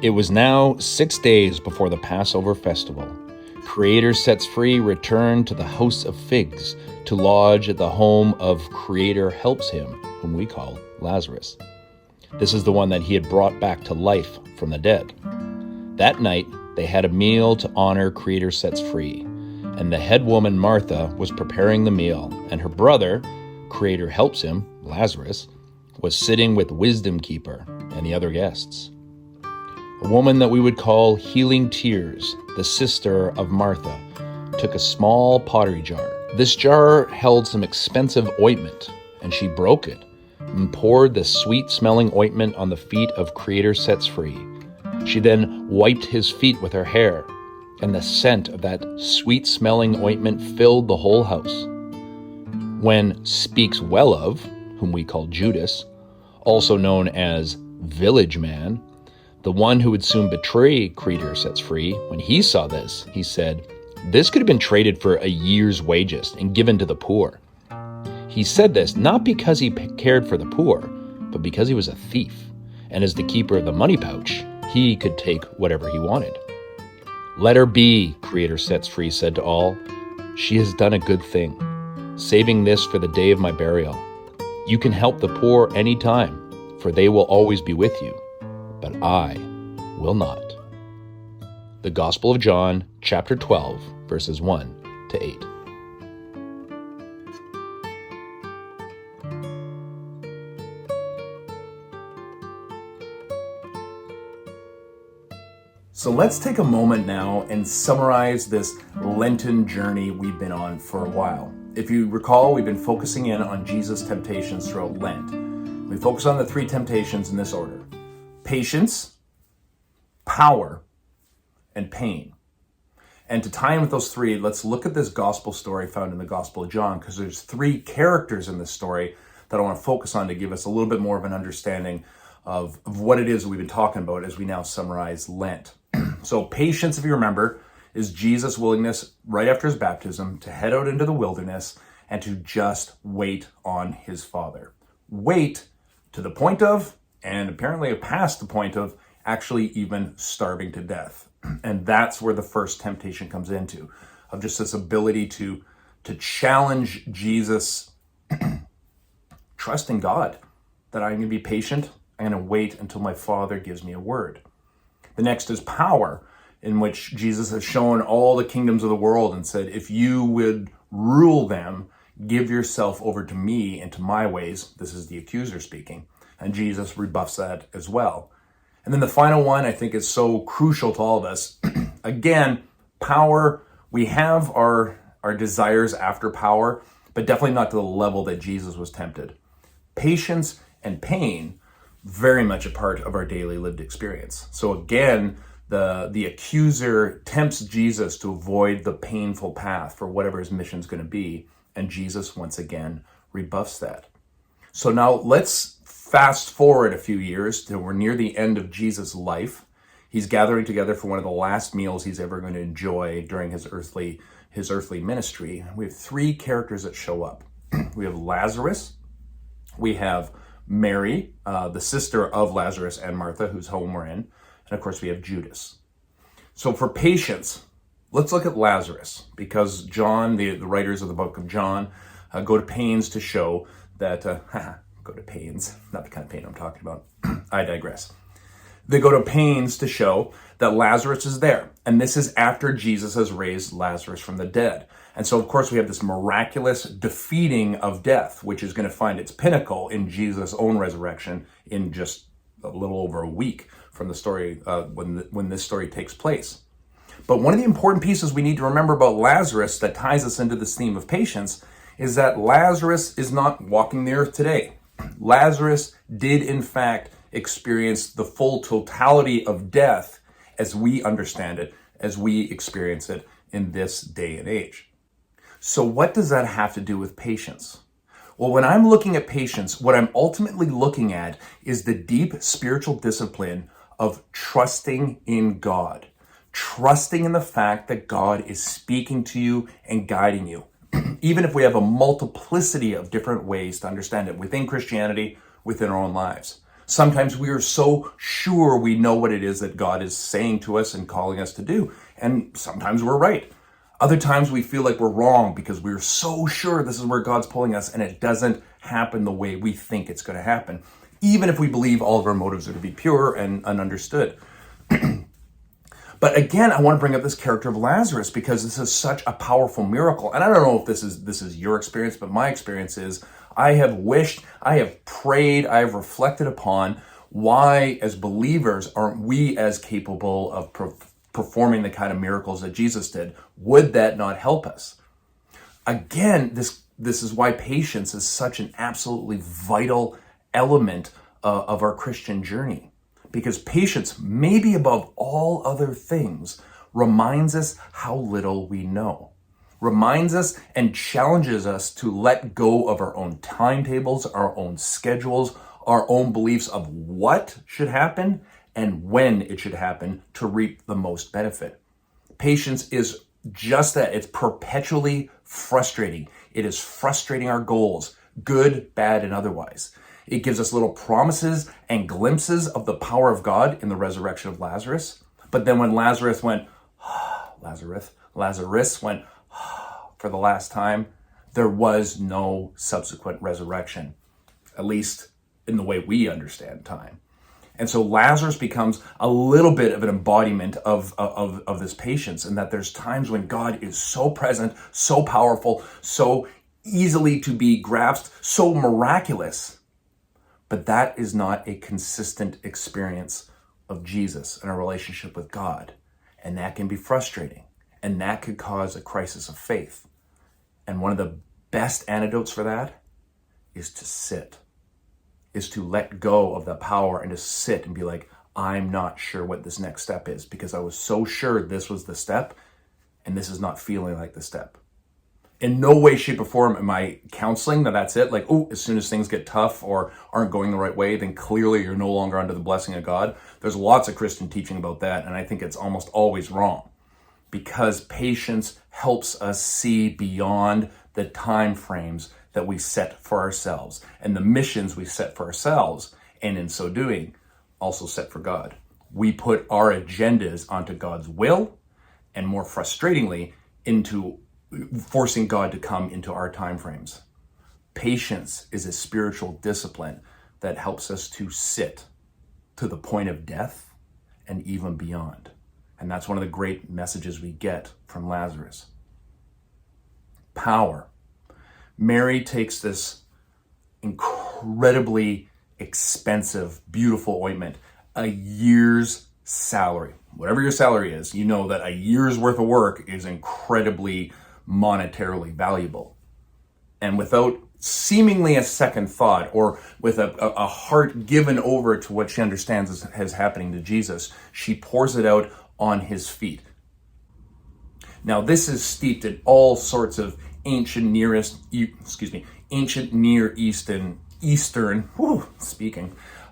It was now 6 days before the Passover festival. Creator Sets Free returned to the House of Figs to lodge at the home of Creator Helps Him, whom we call Lazarus. This is the one that he had brought back to life from the dead. That night, they had a meal to honor Creator Sets Free, and the head woman Martha was preparing the meal, and her brother, Creator Helps Him, Lazarus, was sitting with Wisdom Keeper and the other guests. A woman that we would call Healing Tears, the sister of Martha, took a small pottery jar. This jar held some expensive ointment, and she broke it and poured the sweet-smelling ointment on the feet of Creator Sets Free. She then wiped his feet with her hair, and the scent of that sweet-smelling ointment filled the whole house. When Speaks Well of, whom we call Judas, also known as Village Man, the one who would soon betray Creator Sets Free, when he saw this, he said, "This could have been traded for a year's wages and given to the poor." He said this not because he cared for the poor, but because he was a thief, and as the keeper of the money pouch, he could take whatever he wanted. "Let her be," Creator Sets Free said to all. "She has done a good thing, saving this for the day of my burial. You can help the poor any time, for they will always be with you, but I will not." The Gospel of John, chapter 12, verses 1 to 8. So let's take a moment now and summarize this Lenten journey we've been on for a while. If you recall, we've been focusing in on Jesus' temptations throughout Lent. We focus on the three temptations in this order: patience, power, and pain. And to tie in with those three, let's look at this gospel story found in the Gospel of John, because there's three characters in this story that I want to focus on to give us a little bit more of an understanding of what it is we've been talking about as we now summarize Lent. So patience, if you remember, is Jesus' willingness right after his baptism to head out into the wilderness and to just wait on his Father. Wait to the point of, and apparently past the point of, actually even starving to death. And that's where the first temptation comes into, of just this ability to challenge Jesus, trusting God, that I'm going to be patient, I'm going to wait until my Father gives me a word. The next is power, in which Jesus has shown all the kingdoms of the world and said, if you would rule them, give yourself over to me and to my ways. This is the accuser speaking. And Jesus rebuffs that as well. And then the final one, I think, is so crucial to all of us. Again, power, we have our desires after power, but definitely not to the level that Jesus was tempted. Patience and pain, very much a part of our daily lived experience. So again, the accuser tempts Jesus to avoid the painful path for whatever his mission is going to be, and Jesus once again rebuffs that. So now let's fast forward a few years till we're near the end of Jesus' life. He's gathering together for one of the last meals he's ever going to enjoy during his earthly ministry. We have three characters that show up. We have Lazarus, we have Mary, the sister of Lazarus and Martha, whose home we're in, and of course we have Judas. So for patience, let's look at Lazarus, because John, the writers of the book of John, go to pains to show that, go to pains, not the kind of pain I'm talking about, I digress. They go to pains to show that Lazarus is there, and this is after Jesus has raised Lazarus from the dead. And so, of course, we have this miraculous defeating of death, which is going to find its pinnacle in Jesus' own resurrection in just a little over a week from the story when this story takes place. But one of the important pieces we need to remember about Lazarus that ties us into this theme of patience is that Lazarus is not walking the earth today. Lazarus did, in fact, experience the full totality of death as we understand it, as we experience it in this day and age. So what does that have to do with patience? Well, when I'm looking at patience, what I'm ultimately looking at is the deep spiritual discipline of trusting in God, trusting in the fact that God is speaking to you and guiding you, even if we have a multiplicity of different ways to understand it within Christianity, within our own lives. Sometimes we are so sure we know what it is that God is saying to us and calling us to do. And sometimes we're right. Other times we feel like we're wrong because we're so sure this is where God's pulling us and it doesn't happen the way we think it's going to happen, even if we believe all of our motives are to be pure and understood. But again, I want to bring up this character of Lazarus because this is such a powerful miracle. And I don't know if this is your experience, but my experience is I have wished, I have prayed, I have reflected upon why as believers aren't we as capable of performing the kind of miracles that Jesus did? Would that not help us? Again, this is why patience is such an absolutely vital element of our Christian journey. Because patience, maybe above all other things, reminds us how little we know. Reminds us and challenges us to let go of our own timetables, our own schedules, our own beliefs of what should happen and when it should happen to reap the most benefit. Patience is just that. It's perpetually frustrating. It is frustrating our goals, good, bad, and otherwise. It gives us little promises and glimpses of the power of God in the resurrection of Lazarus. But then when Lazarus went for the last time, there was no subsequent resurrection, at least in the way we understand time. And so Lazarus becomes a little bit of an embodiment of this patience, in that there's times when God is so present, so powerful, so easily to be grasped, so miraculous. But that is not a consistent experience of Jesus and a relationship with God. And that can be frustrating. And that could cause a crisis of faith. And one of the best antidotes for that is to sit, is to let go of the power and to sit and be like, I'm not sure what this next step is because I was so sure this was the step and this is not feeling like the step. In no way, shape, or form am I counseling that's it. Like, as soon as things get tough or aren't going the right way, then clearly you're no longer under the blessing of God. There's lots of Christian teaching about that, and I think it's almost always wrong because patience helps us see beyond the time frames that we set for ourselves and the missions we set for ourselves, and in so doing, also set for God. We put our agendas onto God's will, and more frustratingly, into forcing God to come into our time frames. Patience is a spiritual discipline that helps us to sit to the point of death and even beyond. And that's one of the great messages we get from Lazarus. Power. Mary takes this incredibly expensive, beautiful ointment, a year's salary. Whatever your salary is, you know that a year's worth of work is incredibly monetarily valuable. And without seemingly a second thought or with a heart given over to what she understands is happening to Jesus, she pours it out on his feet. Now, this is steeped in all sorts of ancient Near Eastern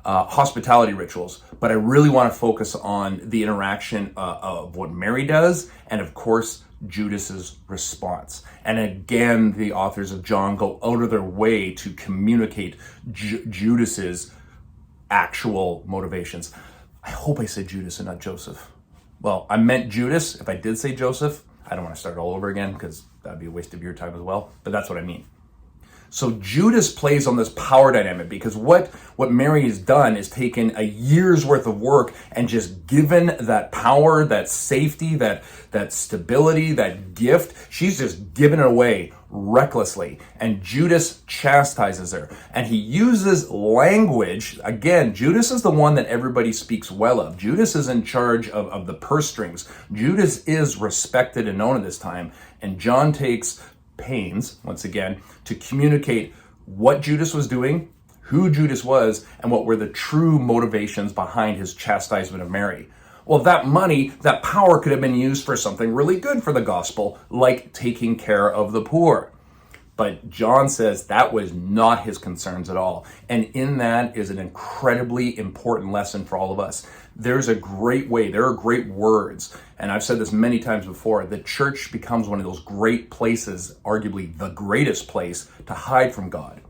hospitality rituals, but I really want to focus on the interaction of what Mary does and, of course, Judas's response. And again, the authors of John go out of their way to communicate Judas's actual motivations. I hope I said Judas and not Joseph. Well, I meant Judas. If I did say Joseph, I don't want to start all over again because that'd be a waste of your time as well, but that's what I mean. So Judas plays on this power dynamic because what Mary has done is taken a year's worth of work and just given that power, that safety, that stability, that gift. She's just given it away recklessly. And Judas chastises her. And he uses language. Again, Judas is the one that everybody speaks well of. Judas is in charge of the purse strings. Judas is respected and known at this time. And John takes pains, once again, to communicate what Judas was doing, who Judas was, and what were the true motivations behind his chastisement of Mary. Well, that money, that power could have been used for something really good for the gospel, like taking care of the poor. But John says that was not his concerns at all. And in that is an incredibly important lesson for all of us. There's a great way, there are great words, and I've said this many times before, the church becomes one of those great places, arguably the greatest place, to hide from God,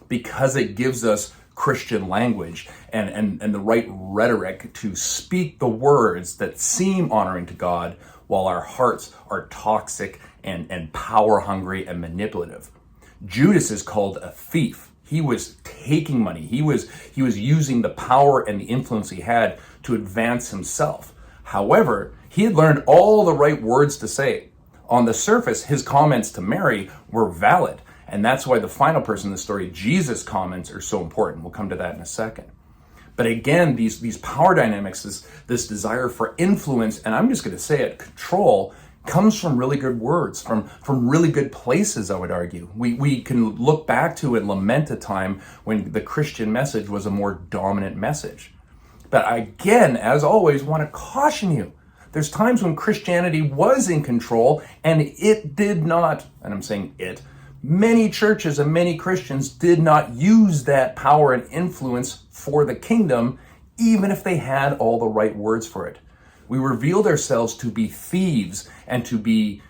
because it gives us Christian language and the right rhetoric to speak the words that seem honoring to God while our hearts are toxic and power hungry and manipulative. Judas is called a thief. He was taking money. He was using the power and the influence he had to advance himself. However, he had learned all the right words to say. On the surface, his comments to Mary were valid. And that's why the final person in the story, Jesus' comments, are so important. We'll come to that in a second. But again, these power dynamics, this desire for influence, and I'm just going to say it, control, comes from really good words, from really good places, I would argue. We can look back to and lament a time when the Christian message was a more dominant message. But I, again, as always, want to caution you. There's times when Christianity was in control and it did not, and I'm saying it, many churches and many Christians did not use that power and influence for the kingdom, even if they had all the right words for it. We revealed ourselves to be thieves and to be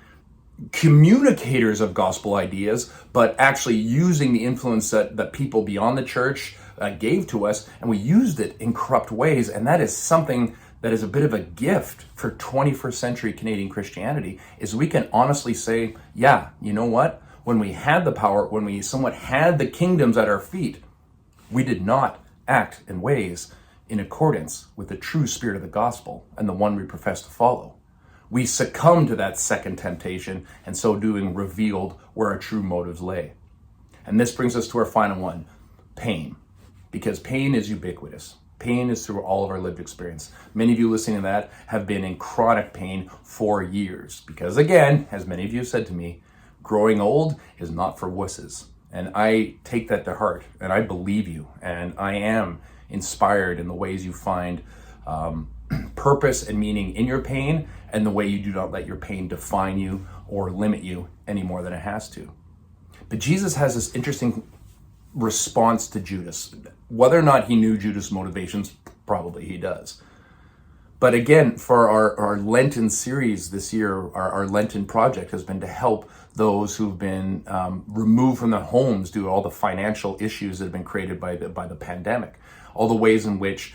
communicators of gospel ideas, but actually using the influence that people beyond the church gave to us, and we used it in corrupt ways. And that is something that is a bit of a gift for 21st century Canadian Christianity, is we can honestly say, yeah, you know what? When we had the power, when we somewhat had the kingdoms at our feet, we did not act in ways in accordance with the true spirit of the gospel and the one we profess to follow. We succumbed to that second temptation, and so doing revealed where our true motives lay. And this brings us to our final one, pain. Because pain is ubiquitous. Pain is through all of our lived experience. Many of you listening to that have been in chronic pain for years. Because again, as many of you have said to me, growing old is not for wusses. And I take that to heart, and I believe you, and I am inspired in the ways you find purpose and meaning in your pain, and the way you do not let your pain define you or limit you any more than it has to. But Jesus has this interesting response to Judas. Whether or not he knew Judas' motivations, probably he does. But again, for our Lenten series this year, our Lenten project has been to help those who've been removed from their homes due to all the financial issues that have been created by the pandemic. All the ways in which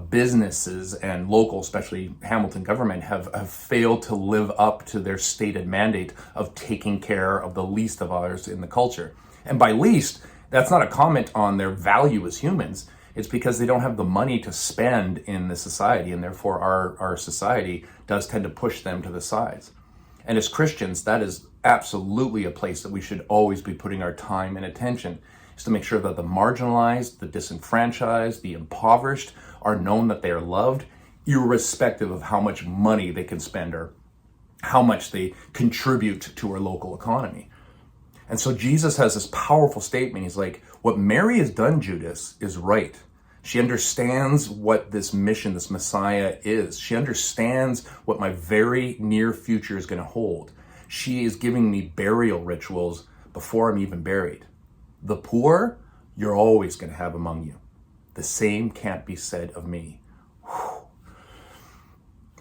businesses and local, especially Hamilton government, have failed to live up to their stated mandate of taking care of the least of ours in the culture. And by least, that's not a comment on their value as humans. It's because they don't have the money to spend in the society, and therefore our society does tend to push them to the sides. And as Christians, that is absolutely a place that we should always be putting our time and attention, is to make sure that the marginalized, the disenfranchised, the impoverished are known that they are loved, irrespective of how much money they can spend or how much they contribute to our local economy. And so Jesus has this powerful statement. He's like, what Mary has done, Judas, is right. She understands what this mission, this Messiah is. She understands what my very near future is going to hold. She is giving me burial rituals before I'm even buried. The poor, you're always going to have among you. The same can't be said of me.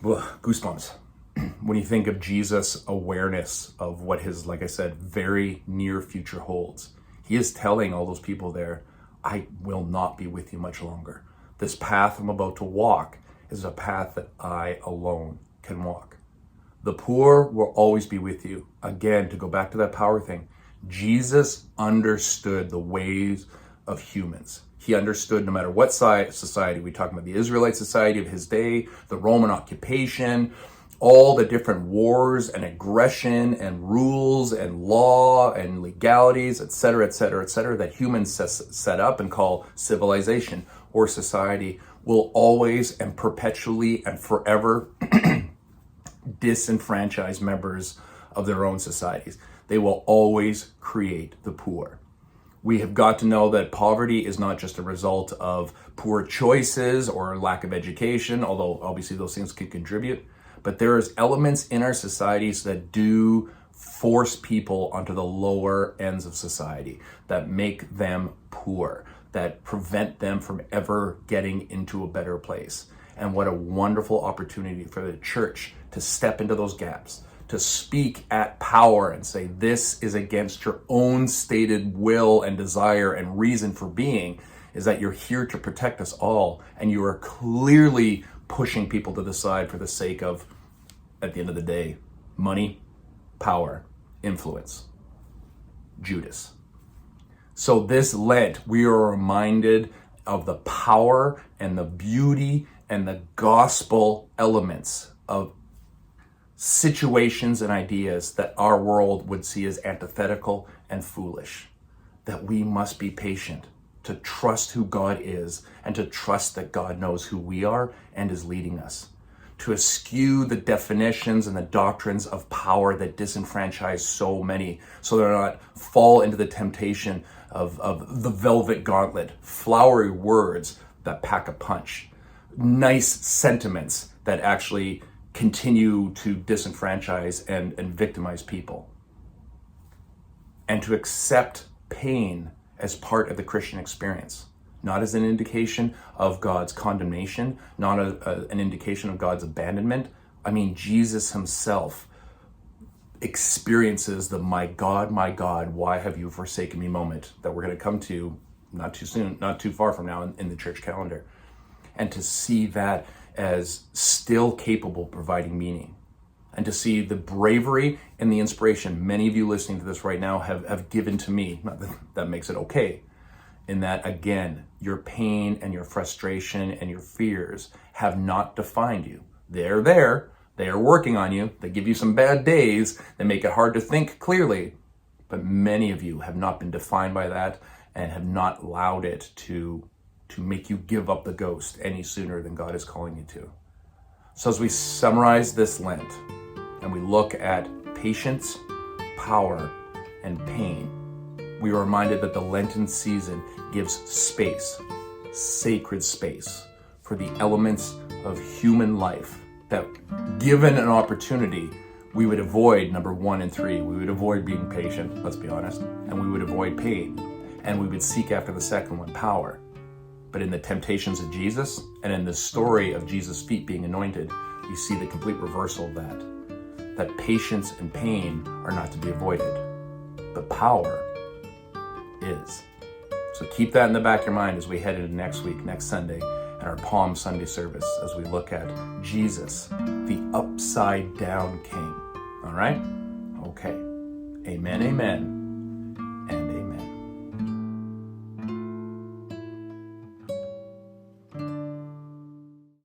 Goosebumps. When you think of Jesus' awareness of what his, like I said, very near future holds, he is telling all those people there, I will not be with you much longer. This path I'm about to walk is a path that I alone can walk. The poor will always be with you. Again, to go back to that power thing, Jesus understood the ways of humans. He understood no matter what society, we talk about the Israelite society of his day, the Roman occupation, all the different wars and aggression and rules and law and legalities, et cetera, that humans set up and call civilization or society, will always and perpetually and forever disenfranchise members of their own societies. They will always create the poor. We have got to know that poverty is not just a result of poor choices or lack of education, although obviously those things can contribute. But there is elements in our societies that do force people onto the lower ends of society, that make them poor, that prevent them from ever getting into a better place. And what a wonderful opportunity for the church to step into those gaps, to speak at power and say, this is against your own stated will and desire and reason for being, is that you're here to protect us all, and you are clearly pushing people to the side for the sake of, at the end of the day, money, power, influence. Judas. So this Lent, we are reminded of the power and the beauty and the gospel elements of situations and ideas that our world would see as antithetical and foolish. That we must be patient, to trust who God is, and to trust that God knows who we are and is leading us. To eschew the definitions and the doctrines of power that disenfranchise so many, so they're not fall into the temptation of the velvet gauntlet, flowery words that pack a punch, nice sentiments that actually continue to disenfranchise and victimize people. And to accept pain as part of the Christian experience, not as an indication of God's condemnation, not an indication of God's abandonment. I mean, Jesus himself experiences the my God, why have you forsaken me moment that we're going to come to not too soon, not too far from now in the church calendar. And to see that as still capable of providing meaning. And to see the bravery and the inspiration many of you listening to this right now have given to me. Not that makes it okay. In that, again, your pain and your frustration and your fears have not defined you. They're there. They are working on you. They give you some bad days. They make it hard to think clearly. But many of you have not been defined by that and have not allowed it to make you give up the ghost any sooner than God is calling you to. So as we summarize this Lent and we look at patience, power, and pain, we are reminded that the Lenten season gives space, sacred space, for the elements of human life that, given an opportunity, we would avoid number 1 and 3. We would avoid being patient, let's be honest, and we would avoid pain, and we would seek after the second one, power. But in the temptations of Jesus and in the story of Jesus' feet being anointed, you see the complete reversal of that patience and pain are not to be avoided, but power is. So keep that in the back of your mind as we head into next week, next Sunday, and our Palm Sunday service as we look at Jesus, the upside down King. All right? Okay. Amen, amen.